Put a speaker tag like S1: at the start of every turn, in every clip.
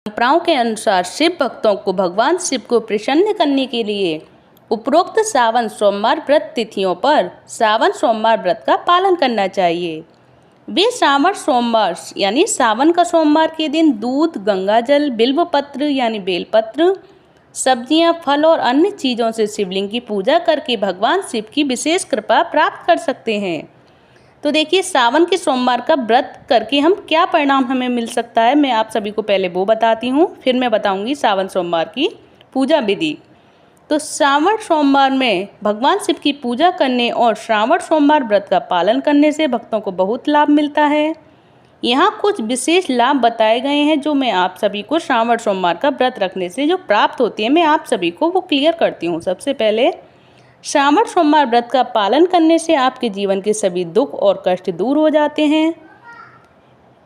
S1: परंपराओं के अनुसार शिव भक्तों को भगवान शिव को प्रसन्न करने के लिए उपरोक्त सावन सोमवार व्रत तिथियों पर सावन सोमवार व्रत का पालन करना चाहिए। वे सावन सोमवार यानी सावन का सोमवार के दिन दूध, गंगाजल, बिल्व पत्र यानी बेलपत्र, सब्जियां, फल और अन्य चीज़ों से शिवलिंग की पूजा करके भगवान शिव की विशेष कृपा प्राप्त कर सकते हैं। तो देखिए, सावन के सोमवार का व्रत करके हम क्या परिणाम हमें मिल सकता है, मैं आप सभी को पहले वो बताती हूँ, फिर मैं बताऊँगी सावन सोमवार की पूजा विधि। तो श्रावण सोमवार में भगवान शिव की पूजा करने और श्रावण सोमवार व्रत का पालन करने से भक्तों को बहुत लाभ मिलता है। यहाँ कुछ विशेष लाभ बताए गए हैं जो मैं आप सभी को श्रावण सोमवार का व्रत रखने से जो प्राप्त होती है, मैं आप सभी को वो क्लियर करती हूँ। सबसे पहले, श्रावण सोमवार व्रत का पालन करने से आपके जीवन के सभी दुख और कष्ट दूर हो जाते हैं।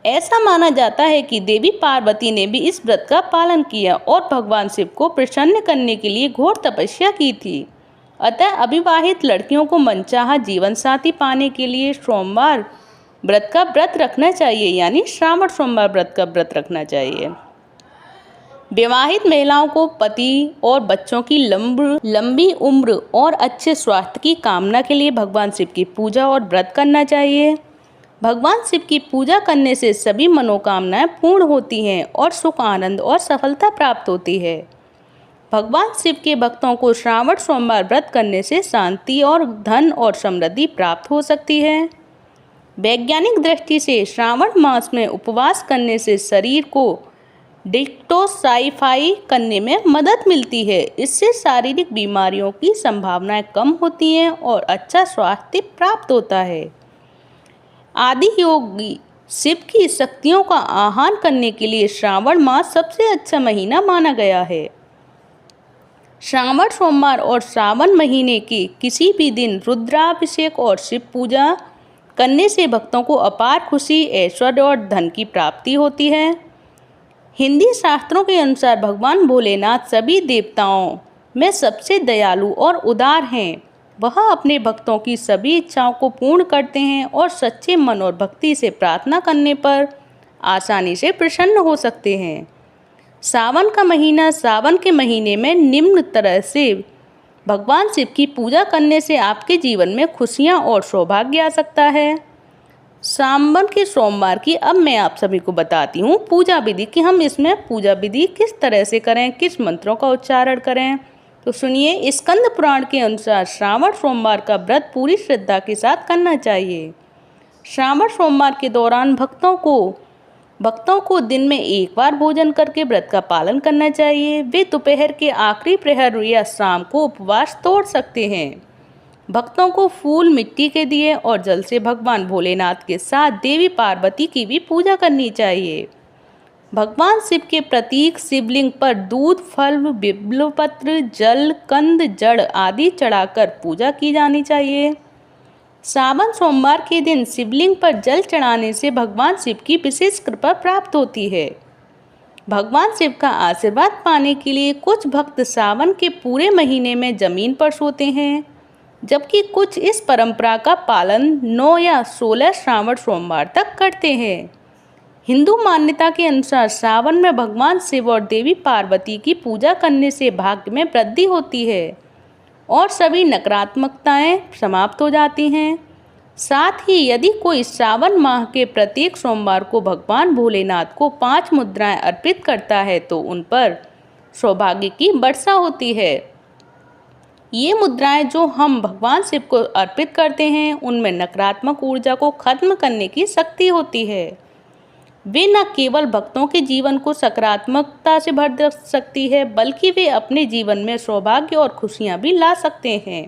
S1: ऐसा माना जाता है कि देवी पार्वती ने भी इस व्रत का पालन किया और भगवान शिव को प्रसन्न करने के लिए घोर तपस्या की थी। अतः अविवाहित लड़कियों को मनचाहा जीवन साथी पाने के लिए सोमवार व्रत का व्रत रखना चाहिए, यानी श्रावण सोमवार व्रत का व्रत रखना चाहिए। विवाहित महिलाओं को पति और बच्चों की लंबी उम्र और अच्छे स्वास्थ्य की कामना के लिए भगवान शिव की पूजा और व्रत करना चाहिए। भगवान शिव की पूजा करने से सभी मनोकामनाएं पूर्ण होती हैं और सुख, आनंद और सफलता प्राप्त होती है। भगवान शिव के भक्तों को श्रावण सोमवार व्रत करने से शांति और धन और समृद्धि प्राप्त हो सकती है। वैज्ञानिक दृष्टि से श्रावण मास में उपवास करने से शरीर को डिटॉक्सिफाई करने में मदद मिलती है। इससे शारीरिक बीमारियों की संभावनाएं कम होती हैं और अच्छा स्वास्थ्य प्राप्त होता है। आदि योगी शिव की शक्तियों का आह्वान करने के लिए श्रावण मास सबसे अच्छा महीना माना गया है। श्रावण सोमवार और श्रावण महीने के किसी भी दिन रुद्राभिषेक और शिव पूजा करने से भक्तों को अपार खुशी, ऐश्वर्य और धन की प्राप्ति होती है। हिंदी शास्त्रों के अनुसार भगवान भोलेनाथ सभी देवताओं में सबसे दयालु और उदार हैं। वह अपने भक्तों की सभी इच्छाओं को पूर्ण करते हैं और सच्चे मन और भक्ति से प्रार्थना करने पर आसानी से प्रसन्न हो सकते हैं। सावन का महीना, सावन के महीने में निम्न तरह से भगवान शिव की पूजा करने से आपके जीवन में खुशियां और सौभाग्य आ सकता है। सावन के सोमवार की अब मैं आप सभी को बताती हूँ पूजा विधि कि हम इसमें पूजा विधि किस तरह से करें, किस मंत्रों का उच्चारण करें। तो सुनिए, स्कंद पुराण के अनुसार श्रावण सोमवार का व्रत पूरी श्रद्धा के साथ करना चाहिए। श्रावण सोमवार के दौरान भक्तों को दिन में एक बार भोजन करके व्रत का पालन करना चाहिए। वे दोपहर के आखिरी प्रहर या शाम को उपवास तोड़ सकते हैं। भक्तों को फूल, मिट्टी के दिए और जल से भगवान भोलेनाथ के साथ देवी पार्वती की भी पूजा करनी चाहिए। भगवान शिव के प्रतीक शिवलिंग पर दूध, फल, बिल्वपत्र, जल, कंद, जड़ आदि चढ़ाकर पूजा की जानी चाहिए। सावन सोमवार के दिन शिवलिंग पर जल चढ़ाने से भगवान शिव की विशेष कृपा प्राप्त होती है। भगवान शिव का आशीर्वाद पाने के लिए कुछ भक्त सावन के पूरे महीने में जमीन पर सोते हैं, जबकि कुछ इस परंपरा का पालन 9 या 16 श्रावण सोमवार तक करते हैं। हिंदू मान्यता के अनुसार सावन में भगवान शिव और देवी पार्वती की पूजा करने से भाग्य में वृद्धि होती है और सभी नकारात्मकताएं समाप्त हो जाती हैं। साथ ही यदि कोई श्रावण माह के प्रत्येक सोमवार को भगवान भोलेनाथ को 5 मुद्राएं अर्पित करता है तो उन पर सौभाग्य की वर्षा होती है। ये मुद्राएं जो हम भगवान शिव को अर्पित करते हैं उनमें नकारात्मक ऊर्जा को खत्म करने की शक्ति होती है। वे न केवल भक्तों के जीवन को सकारात्मकता से भर सकती है, बल्कि वे अपने जीवन में सौभाग्य और खुशियां भी ला सकते हैं।